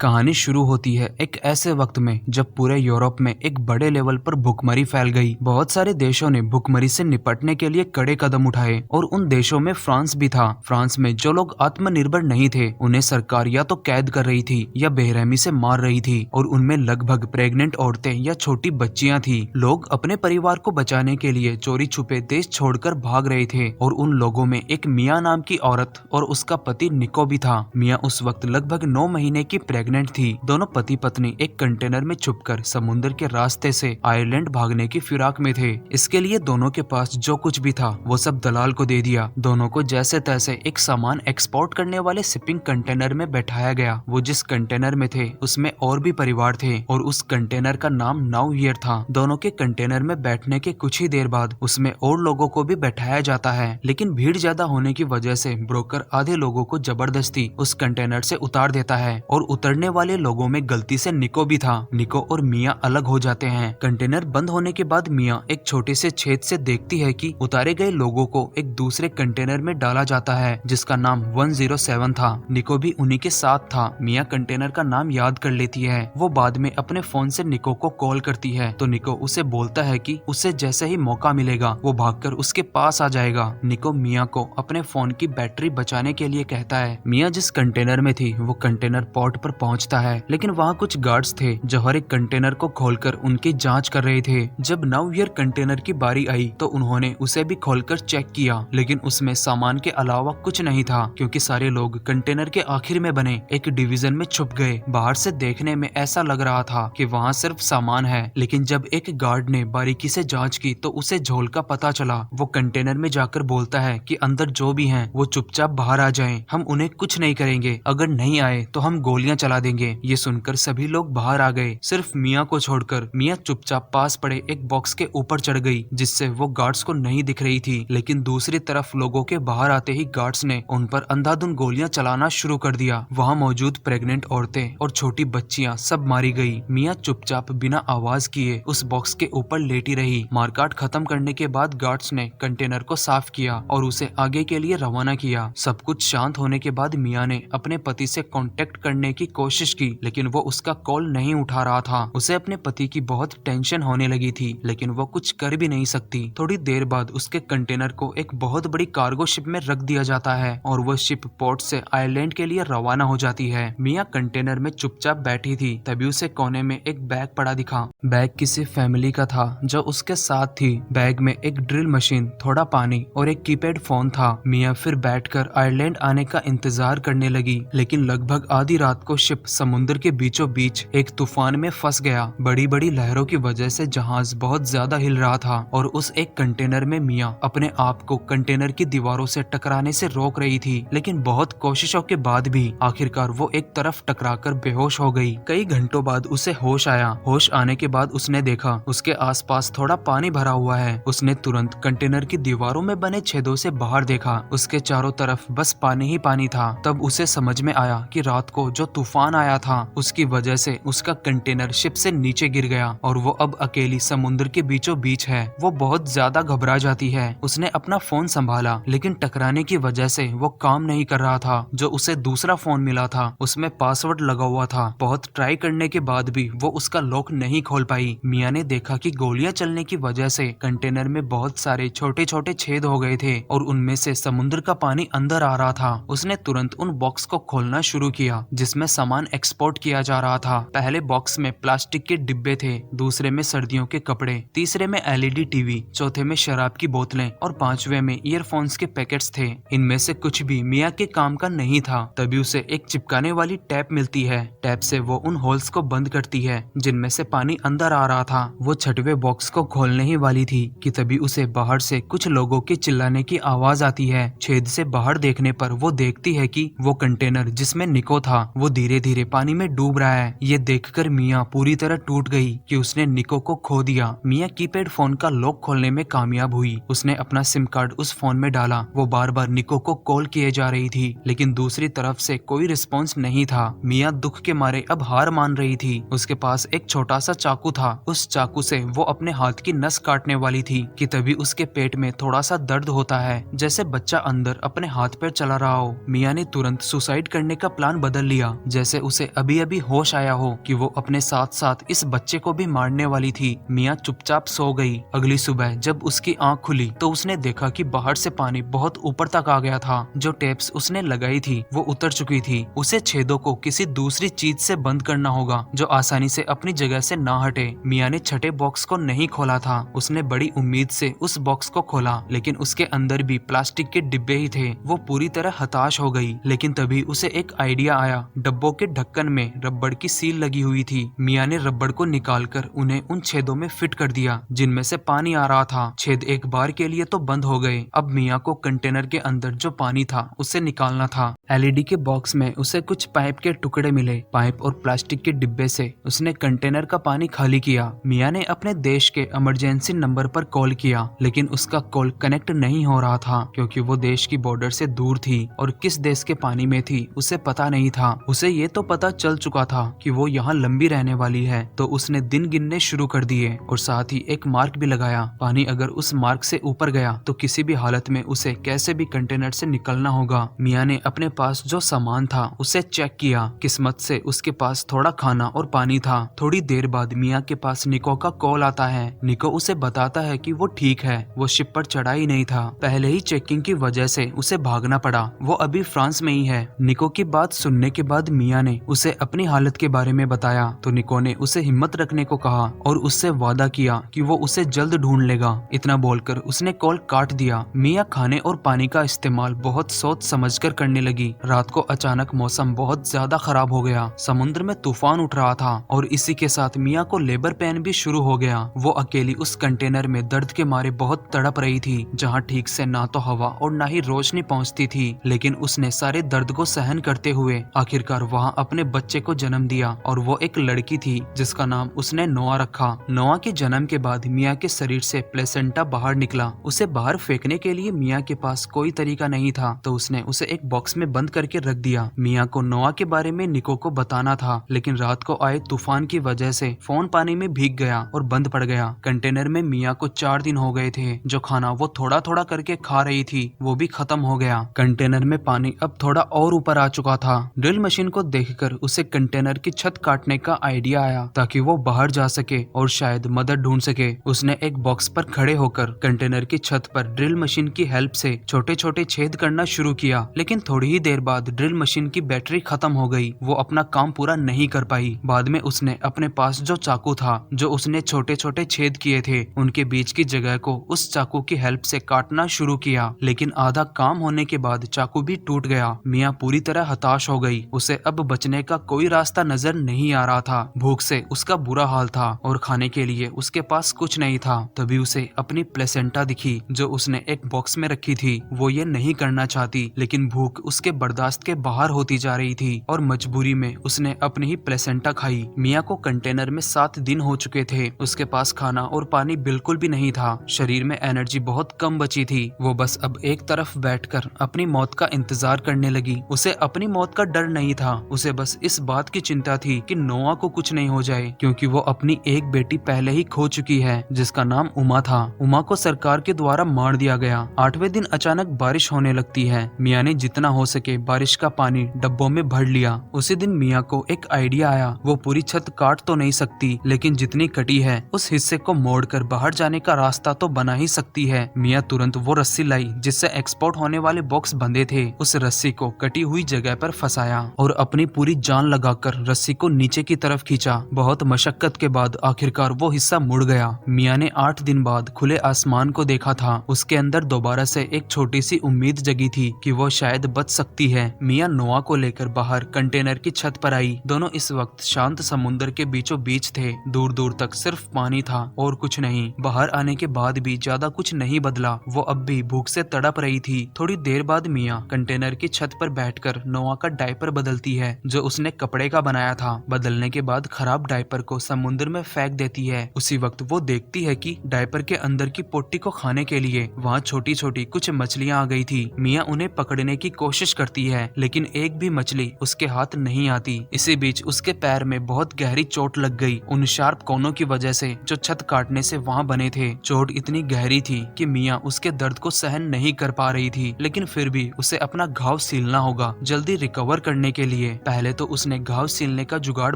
कहानी शुरू होती है एक ऐसे वक्त में जब पूरे यूरोप में एक बड़े लेवल पर भुखमरी फैल गई। बहुत सारे देशों ने भुखमरी से निपटने के लिए कड़े कदम उठाए और उन देशों में फ्रांस भी था। फ्रांस में जो लोग आत्मनिर्भर नहीं थे उन्हें सरकार या तो कैद कर रही थी या बेरहमी से मार रही थी और उनमें लगभग प्रेग्नेंट औरतें या छोटी बच्चियां थी। लोग अपने परिवार को बचाने के लिए चोरी छुपे देश छोड़कर भाग रहे थे और उन लोगों में एक मिया नाम की औरत और उसका पति निको भी था। मिया उस वक्त लगभग 9 महीने की प्रेग्नेंट थी। दोनों पति पत्नी एक कंटेनर में छुपकर समुद्र के रास्ते से आयरलैंड भागने की फिराक में थे। इसके लिए दोनों के पास जो कुछ भी था वो सब दलाल को दे दिया। दोनों को जैसे तैसे एक सामान एक्सपोर्ट करने वाले शिपिंग कंटेनर में बैठाया गया। वो जिस कंटेनर में थे उसमें और भी परिवार थे और उस कंटेनर का नाम नाउ हियर था। दोनों के कंटेनर में बैठने के कुछ ही देर बाद उसमें और लोगों को भी बैठाया जाता है, लेकिन भीड़ ज्यादा होने की वजह से ब्रोकर आधे लोगों को जबरदस्ती उस कंटेनर से उतार देता है और उतरने वाले लोगों में गलती से निको भी था। निको और मिया अलग हो जाते हैं। कंटेनर बंद होने के बाद मिया एक छोटे से छेद से देखती है कि उतारे गए लोगों को एक दूसरे कंटेनर में डाला जाता है जिसका नाम 107 था। निको भी उन्हीं के साथ था। मिया कंटेनर का नाम याद कर लेती है। वो बाद में अपने फोन से निको को कॉल करती है तो निको उसे बोलता है कि उसे जैसे ही मौका मिलेगा वो भागकर उसके पास आ जाएगा। निको मिया को अपने फोन की बैटरी बचाने के लिए कहता है। मिया जिस कंटेनर में थी वो कंटेनर पोर्ट पर पहुंचता है, लेकिन वहाँ कुछ गार्ड्स थे जो हर एक कंटेनर को खोलकर उनकी जांच कर रहे थे। जब नाउ हियर कंटेनर की बारी आई तो उन्होंने उसे भी खोलकर चेक किया, लेकिन उसमें सामान के अलावा कुछ नहीं था क्योंकि सारे लोग कंटेनर के आखिर में बने एक डिवीजन में छुप गए। बाहर से देखने में ऐसा लग रहा था कि वहाँ सिर्फ सामान है, लेकिन जब एक गार्ड ने बारीकी से जांच की तो उसे झोल का पता चला। वो कंटेनर में जाकर बोलता है कि अंदर जो भी हैं वो चुपचाप बाहर आ जाएं, हम उन्हें कुछ नहीं करेंगे, अगर नहीं आए तो हम गोलियां चला देंगे। ये सुनकर सभी लोग बाहर आ गए, सिर्फ मिया को छोड़कर। मिया चुपचाप पास पड़े एक बॉक्स के ऊपर चढ़ गई जिससे वो गार्ड्स को नहीं दिख रही थी, लेकिन दूसरी तरफ लोगों के बाहर आते ही गार्ड्स ने उन पर अंधाधुंध गोलियां चलाना शुरू कर दिया। वहाँ मौजूद प्रेग्नेंट औरतें और छोटी बच्चियां सब मारी गई। मिया चुपचाप बिना आवाज किए उस बॉक्स के ऊपर लेटी रही। मारकाट खत्म करने के बाद गार्ड्स ने कंटेनर को साफ किया और उसे आगे के लिए रवाना किया। सब कुछ शांत होने के बाद मिया ने अपने पति से कांटेक्ट करने की कोशिश की, लेकिन वो उसका कॉल नहीं उठा रहा था। उसे अपने पति की बहुत टेंशन होने लगी थी, लेकिन वो कुछ कर भी नहीं सकती। थोड़ी देर बाद उसके कंटेनर को एक बहुत बड़ी कार्गो शिप में रख दिया जाता है और वो शिप पोर्ट से आयरलैंड के लिए रवाना हो जाती है। मिया कंटेनर में चुपचाप बैठी थी, तभी उसे कोने में एक बैग पड़ा दिखा। बैग किसी फैमिली का था जो उसके साथ थी। बैग में एक ड्रिल मशीन, थोड़ा पानी और एक कीपैड फोन था। मिया फिर बैठकर आयरलैंड आने का इंतजार करने लगी, लेकिन लगभग आधी रात को शिप समुद्र के बीचों बीच एक तूफान में फंस गया। बड़ी बड़ी लहरों की वजह से जहाज बहुत ज्यादा हिल रहा था और उस एक कंटेनर में मिया अपने आप को कंटेनर की दीवारों से टकराने से रोक रही थी, लेकिन बहुत कोशिशों के बाद भी आखिरकार वो एक तरफ टकराकर बेहोश हो गई। कई घंटों बाद उसे होश आया। होश आने के बाद उसने देखा उसके आसपास थोड़ा पानी भरा हुआ है। उसने तुरंत कंटेनर की दीवारों में बने छेदों से बाहर देखा। उसके चारों तरफ बस पानी ही पानी था। तब उसे समझ में आया कि रात को जो तूफान आया था उसकी वजह से उसका कंटेनर शिप से नीचे गिर गया और वो अब अकेली समुद्र के बीचों बीच है। वो बहुत ज्यादा घबरा जाती है। उसने अपना फोन संभाला, लेकिन टकराने की वजह से वो काम नहीं कर रहा था। जो उसे दूसरा फोन मिला था उसमें पासवर्ड लगा हुआ था। बहुत ट्राई करने के बाद भी वो उसका लॉक नहीं खोल पाई। मिया ने देखा कि गोलियां चलने की वजह से कंटेनर में बहुत सारे छोटे छोटे छेद हो गए थे और उनमें से समुद्र का पानी अंदर आ रहा था। उसने तुरंत उन बॉक्स को खोलना शुरू किया जिसमें सामान एक्सपोर्ट किया जा रहा था। पहले बॉक्स में प्लास्टिक के डिब्बे थे, दूसरे में सर्दियों के कपड़े, तीसरे में एलईडी टीवी, चौथे में शराब की बोतलें और पांचवे में ईयरफोन्स के पैकेट्स थे। इनमें से कुछ भी मिया के काम का नहीं था। तभी उसे एक चिपकाने वाली टैप मिलती है। टैप से वो उन होल्स को बंद करती है जिनमें से पानी अंदर आ रहा था। वो छठवे बॉक्स को खोलने ही वाली थी कि तभी उसे बाहर से कुछ लोगों के चिल्लाने की आवाज आती है। छेद से बाहर देखने पर वो देखती है कि वो कंटेनर जिसमें निको था वो धीरे धीरे पानी में डूब रहा है। ये देखकर मिया पूरी तरह टूट गई कि उसने निको को खो दिया। मिया कीपैड फोन का लॉक खोलने में कामयाब हुई। उसने अपना सिम कार्ड उस फोन में डाला। वो बार बार निको को कॉल किए जा रही थी, लेकिन दूसरी तरफ से कोई रिस्पॉन्स नहीं था। मिया दुख के मारे अब हार मान रही थी। उसके पास एक छोटा सा चाकू था। उस चाकू से वो अपने हाथ की नस काटने वाली थी कि तभी उसके पेट में थोड़ा सा दर्द होता है, जैसे बच्चा अंदर अपने हाथ पैर चला रहा हो। मिया ने तुरंत सुसाइड करने का प्लान बदल लिया। जैसे जैसे उसे अभी अभी होश आया हो कि वो अपने साथ साथ इस बच्चे को भी मारने वाली थी। मिया चुपचाप सो गई। अगली सुबह जब उसकी आंख खुली तो उसने देखा कि बाहर से पानी बहुत ऊपर तक आ गया था। जो टेप्स उसने लगाई थी वो उतर चुकी थी। उसे छेदों को किसी दूसरी चीज से बंद करना होगा जो आसानी से अपनी जगह से ना हटे। मिया ने छठे बॉक्स को नहीं खोला था। उसने बड़ी उम्मीद से उस बॉक्स को खोला, लेकिन उसके अंदर भी प्लास्टिक के डिब्बे ही थे। वो पूरी तरह हताश हो गई, लेकिन तभी उसे एक आइडिया आया। डब्बों के ढक्कन में रबड़ की सील लगी हुई थी। मिया ने रबड़ को निकालकर उन्हें उन छेदों में फिट कर दिया जिनमें से पानी आ रहा था। छेद एक बार के लिए तो बंद हो गए। अब मिया को कंटेनर के अंदर जो पानी था उसे निकालना था। एलईडी के बॉक्स में उसे कुछ पाइप के टुकड़े मिले। पाइप और प्लास्टिक के डिब्बे से उसने कंटेनर का पानी खाली किया। मिया ने अपने देश के इमरजेंसी नंबर पर कॉल किया, लेकिन उसका कॉल कनेक्ट नहीं हो रहा था क्योंकि वो देश की बॉर्डर से दूर थी और किस देश के पानी में थी उसे पता नहीं था। उसे ये तो पता चल चुका था कि वो यहाँ लंबी रहने वाली है, तो उसने दिन गिनने शुरू कर दिए और साथ ही एक मार्क भी लगाया। पानी अगर उस मार्क से ऊपर गया तो किसी भी हालत में उसे कैसे भी कंटेनर से निकलना होगा। मिया ने अपने पास जो सामान था उसे चेक किया। किस्मत से उसके पास थोड़ा खाना और पानी था। थोड़ी देर बाद मिया के पास निको का कॉल आता है। निको उसे बताता है कि वो ठीक है, वो शिप पर चढ़ा ही नहीं था। पहले ही चेकिंग की वजह से उसे भागना पड़ा। वो अभी फ्रांस में ही है। निको की बात सुनने के बाद मिया ने उसे अपनी हालत के बारे में बताया तो निको ने उसे हिम्मत रखने को कहा और उससे वादा किया कि वो उसे जल्द ढूंढ लेगा। इतना बोलकर उसने कॉल काट दिया। मिया खाने और पानी का इस्तेमाल बहुत सोच समझकर करने लगी। रात को अचानक मौसम बहुत ज्यादा खराब हो गया। समुद्र में तूफान उठ रहा था और इसी के साथ मिया को लेबर पेन भी शुरू हो गया। वो अकेली उस कंटेनर में दर्द के मारे बहुत तड़प रही थी, जहाँ ठीक से ना तो हवा और ना ही रोशनी पहुँचती थी। लेकिन उसने सारे दर्द को सहन करते हुए आखिरकार वहाँ अपने बच्चे को जन्म दिया और वो एक लड़की थी जिसका नाम उसने नोआ रखा। नोआ के जन्म के बाद मिया के शरीर से प्लेसेंटा बाहर निकला। उसे बाहर फेंकने के लिए मिया के पास कोई तरीका नहीं था, तो उसने उसे एक बॉक्स में बंद करके रख दिया। मिया को नोआ के बारे में निको को बताना था, लेकिन रात को आए तूफान की वजह से फोन पानी में भीग गया और बंद पड़ गया। कंटेनर में मिया को 4 दिन हो गए थे। जो खाना वो थोड़ा थोड़ा करके खा रही थी वो भी खत्म हो गया। कंटेनर में पानी अब थोड़ा और ऊपर आ चुका था। ड्रिल मशीन को देखकर उसे कंटेनर की छत काटने का आइडिया आया ताकि वो बाहर जा सके और शायद मदद ढूंढ सके। उसने एक बॉक्स पर खड़े होकर कंटेनर की छत पर ड्रिल मशीन की हेल्प से छोटे छोटे छेद करना शुरू किया, लेकिन थोड़ी ही देर बाद ड्रिल मशीन की बैटरी खत्म हो गई। वो अपना काम पूरा नहीं कर पाई। बाद में उसने अपने पास जो चाकू था, जो उसने छोटे छोटे छेद किए थे, उनके बीच की जगह को उस चाकू की हेल्प से काटना शुरू किया, लेकिन आधा काम होने के बाद चाकू भी टूट गया। मिया पूरी तरह हताश हो गई। उसे अब बचने का कोई रास्ता नजर नहीं आ रहा था। भूख से उसका बुरा हाल था और खाने के लिए उसके पास कुछ नहीं था। तभी उसे अपनी प्लेसेंटा दिखी जो उसने एक बॉक्स में रखी थी। वो ये नहीं करना चाहती, लेकिन भूख उसके बर्दाश्त के बाहर होती जा रही थी और मजबूरी में उसने अपनी ही प्लेसेंटा खाई। मिया को कंटेनर में 7 दिन हो चुके थे। उसके पास खाना और पानी बिल्कुल भी नहीं था। शरीर में एनर्जी बहुत कम बची थी। वो बस अब एक तरफ बैठकर अपनी मौत का इंतजार करने लगी। उसे अपनी मौत का डर नहीं था, उसे बस इस बात की चिंता थी कि नोआ को कुछ नहीं हो जाए, क्योंकि वो अपनी एक बेटी पहले ही खो चुकी है जिसका नाम उमा था। उमा को सरकार के द्वारा मार दिया गया। 8वें दिन अचानक बारिश होने लगती है। मिया ने जितना हो सके बारिश का पानी डब्बों में भर लिया। उसी दिन मिया को एक आइडिया आया। वो पूरी छत काट तो नहीं सकती, लेकिन जितनी कटी है उस हिस्से को मोड़कर बाहर जाने का रास्ता तो बना ही सकती है। मिया तुरंत वो रस्सी लाई जिससे एक्सपोर्ट होने वाले बॉक्स बंधे थे। उस रस्सी को कटी हुई जगह पर फंसाया और अपनी पूरी जान लगाकर रस्सी को नीचे की तरफ खींचा। बहुत मशक्कत के बाद आखिरकार वो हिस्सा मुड़ गया। मिया ने 8 दिन बाद खुले आसमान को देखा था। उसके अंदर दोबारा से एक छोटी सी उम्मीद जगी थी कि वो शायद बच सकती है। मिया नोआ को लेकर बाहर कंटेनर की छत पर आई। दोनों इस वक्त शांत समुद्र के बीचों बीच थे। दूर दूर तक सिर्फ पानी था और कुछ नहीं। बाहर आने के बाद भी ज्यादा कुछ नहीं बदला। वो अब भी भूख से तड़प रही थी। थोड़ी देर बाद मिया कंटेनर की छत पर बैठकर नोआ का डायपर बदलती है जो उसने कपड़े का बनाया था। बदलने के बाद खराब डायपर को समुद्र में फेंक देती है। उसी वक्त वो देखती है कि डायपर के अंदर की पोटी को खाने के लिए वहाँ छोटी छोटी कुछ मछलियाँ आ गई थी। मिया उन्हें पकड़ने की कोशिश करती है, लेकिन एक भी मछली उसके हाथ नहीं आती। इसी बीच उसके पैर में बहुत गहरी चोट लग गई, उन शार्प कोनों की वजह से जो छत काटने से वहाँ बने थे। चोट इतनी गहरी थी कि मिया उसके दर्द को सहन नहीं कर पा रही थी, लेकिन फिर भी उसे अपना घाव सीलना होगा जल्दी रिकवर करने के लिए। पहले तो उसने घाव सीलने का जुगाड़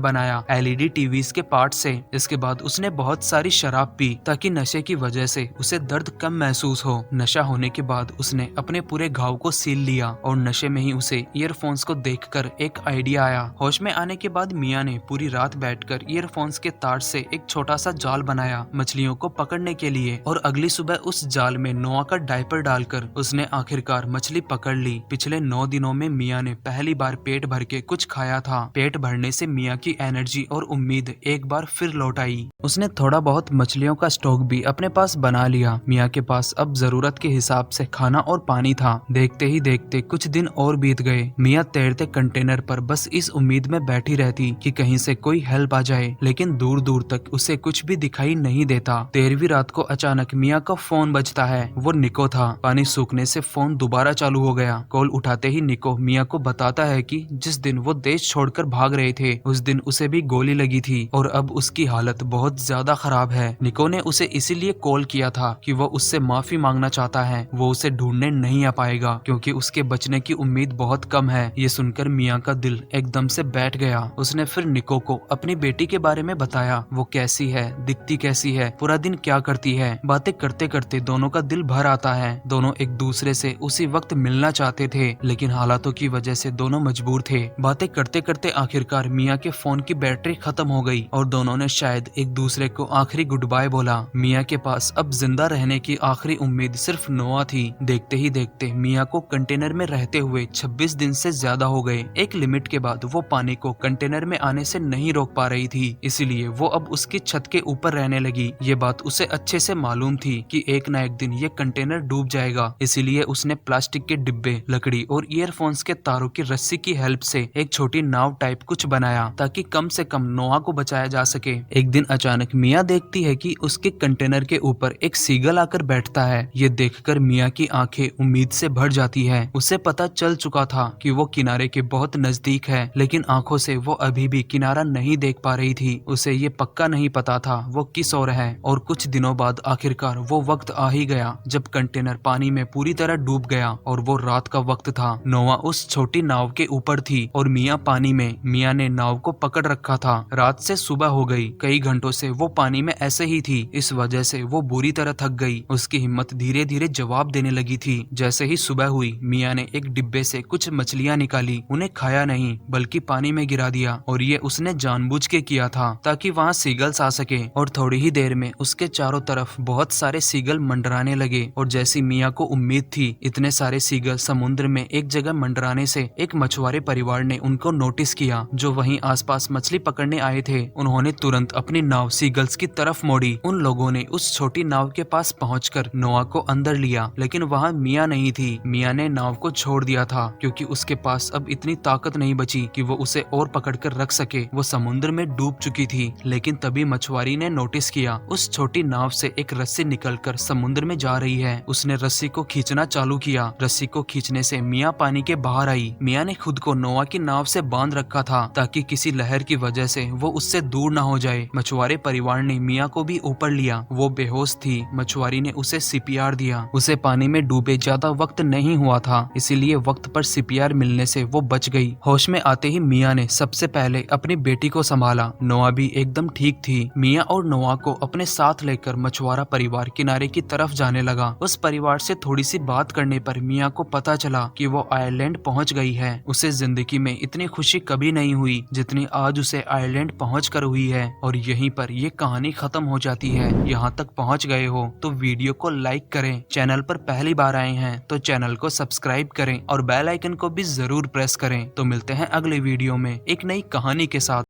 बनाया LED टीवीज के पार्ट से। इसके बाद उसने बहुत सारी शराब पी ताकि नशे की वजह से उसे दर्द कम महसूस हो। नशा होने के बाद उसने अपने पूरे घाव को सील लिया और नशे में ही उसे ईयरफोन्स को देखकर एक आइडिया आया। होश में आने के बाद मियाँ ने पूरी रात बैठकर ईयरफोन्स के तार से एक छोटा सा जाल बनाया मछलियों को पकड़ने के लिए, और अगली सुबह उस जाल में नोआ का डायपर डालकर उसने आखिरकार मछली पकड़ ली। पिछले 9 दिनों में मियाँ ने पहली बार पेट भर के कुछ खाया था। पेट भरने से मियाँ की एनर्जी और उम्मीद एक बार फिर लौट आई। उसने थोड़ा बहुत मछलियों का स्टॉक भी अपने पास बना लिया। मियाँ के पास अब जरूरत के हिसाब से खाना और पानी था। देखते ही देखते कुछ दिन और बीत गए। मियाँ तैरते कंटेनर पर बस इस उम्मीद में बैठी रहती कि कहीं से कोई हेल्प आ जाए, लेकिन दूर दूर तक उसे कुछ भी दिखाई नहीं देता। 13वीं रात को अचानक मियाँ का फोन बजता है। वो निको था। पानी सूखने से फोन दोबारा चालू हो गया। कॉल उठाते ही निको मियाँ को बताता है कि जिस दिन वो देश छोड़कर भाग रहे थे उस दिन उसे भी गोली लगी थी और अब उसकी हालत बहुत ज्यादा खराब है। निको ने उसे इसीलिए कॉल किया था कि वो उससे माफी मांगना चाहता है। वो उसे ढूंढने नहीं आ पाएगा क्योंकि उसके बचने की उम्मीद बहुत कम है। ये सुनकर मियाँ का दिल एकदम से बैठ गया। उसने फिर निको को अपनी बेटी के बारे में बताया। वो कैसी है, दिखती कैसी है, पूरा दिन क्या करती है। बातें करते करते दोनों का दिल भर आता है। दोनों एक दूसरे से उसी वक्त मिलना चाहते थे, लेकिन हालातों की वजह से दोनों मजबूर थे। बातें करते करते आखिरकार मियाँ के फोन की बैटरी खत्म हो गई और दोनों ने शायद एक दूसरे को आखिरी गुड बाय बोला। मियाँ के पास अब जिंदा रहने की आखिरी उम्मीद सिर्फ नोआ थी। देखते ही देखते मियाँ को कंटेनर में रहते हुए 26 दिन से ज्यादा हो गए। एक लिमिट के बाद वो पानी को कंटेनर में आने से नहीं रोक पा रही थी, इसलिए वो अब उसकी छत के ऊपर रहने लगी। ये बात उसे अच्छे से मालूम थी कि एक न एक दिन ये कंटेनर डूब जाएगा, इसीलिए उसने प्लास्टिक के डिब्बे, लकड़ी और ईयरफोन्स के तारों की रस्सी की हेल्प से एक छोटी नाव टाइप कुछ बनाया ताकि कम से कम नोआ को बचाया जा सके। एक दिन अचानक मियाँ देखती है कि उसके कंटेनर के ऊपर एक सीगल आकर बैठता है। ये देखकर मियाँ की आंखें उम्मीद से भर जाती है। उसे पता चल चुका था कि वो किनारे के बहुत नजदीक है, लेकिन आंखों से वो अभी भी किनारा नहीं देख पा रही थी। उसे ये पक्का नहीं पता था वो किस ओर है। और कुछ दिनों बाद आखिरकार वो वक्त आ ही गया जब कंटेनर पानी में पूरी तरह डूब गया और वो रात का वक्त था। नोआ उस छोटी नाव के ऊपर थी और मियाँ पानी में। मियाँ ने नाव को पकड़ रखा था। रात से सुबह हो गई। कई घंटों से वो पानी में ऐसे ही थी। इस वजह से वो बुरी तरह थक गई। उसकी हिम्मत धीरे धीरे जवाब देने लगी थी। जैसे ही सुबह हुई मियाँ ने एक डिब्बे से कुछ मछलियाँ निकाली। उन्हें खाया नहीं बल्कि पानी में गिरा दिया, और ये उसने जानबूझ के किया था ताकि वहाँ सीगल्स आ सके। और थोड़ी ही देर में उसके चारों तरफ बहुत सारे सीगल मंडराने लगे, और जैसी मियाँ को उम्मीद थी इतने सारे सीगल समुद्र में एक जगह मंडराने से एक मछुआरे परिवार ने उनको नोटिस किया जो वहीं आसपास मछली पकड़ने आए थे। उन्होंने तुरंत अपनी नाव सीगल्स की तरफ मोड़ी। उन लोगों ने उस छोटी नाव के पास पहुंचकर नोआ को अंदर लिया, लेकिन वहाँ मियाँ नहीं थी। मियाँ ने नाव को छोड़ दिया था क्योंकि उसके पास अब इतनी ताकत नहीं बची कि वो उसे और पकड़कर रख सके। वो समुद्र में डूब चुकी थी। लेकिन तभी मछुआरी ने नोटिस किया उस छोटी नाव से एक रस्सी निकलकर समुद्र में जा रही है। उसने रस्सी को खींचना चालू किया। रस्सी को खींचने से मियाँ पानी के बाहर आई। मियाँ ने खुद को नोआ की नाव से बांध रखा था ताकि किसी लहर की वजह से वो उससे दूर न हो जाए। मछुआरे परिवार ने मियाँ को भी ऊपर लिया। वो बेहोश थी। मछुआरी ने उसे CPR दिया। उसे पानी में डूबे ज्यादा वक्त नहीं हुआ था, इसीलिए वक्त पर CPR मिलने से वो बच गई। होश में आते ही मियाँ ने सबसे पहले अपनी बेटी को संभाला। नोआ भी एकदम ठीक थी। मियाँ और नोआ को अपने साथ लेकर मछुआरा परिवार किनारे की तरफ जाने लगा। उस परिवार से थोड़ी सी बात करने पर मियाँ को पता चला कि वो आयरलैंड पहुँच गई है। उसे जिंदगी में इतनी खुशी कभी नहीं हुई जितनी आज उसे आयरलैंड पहुँच कर हुई है। और यहीं पर ये कहानी खत्म हो जाती है। यहाँ तक पहुँच गए हो तो वीडियो को लाइक करें। चैनल पर पहली बार आए हैं तो चैनल को सब्सक्राइब करें और बेल आइकन को भी जरूर प्रेस करें। तो मिलते हैं अगले वीडियो में एक नई कहानी के साथ।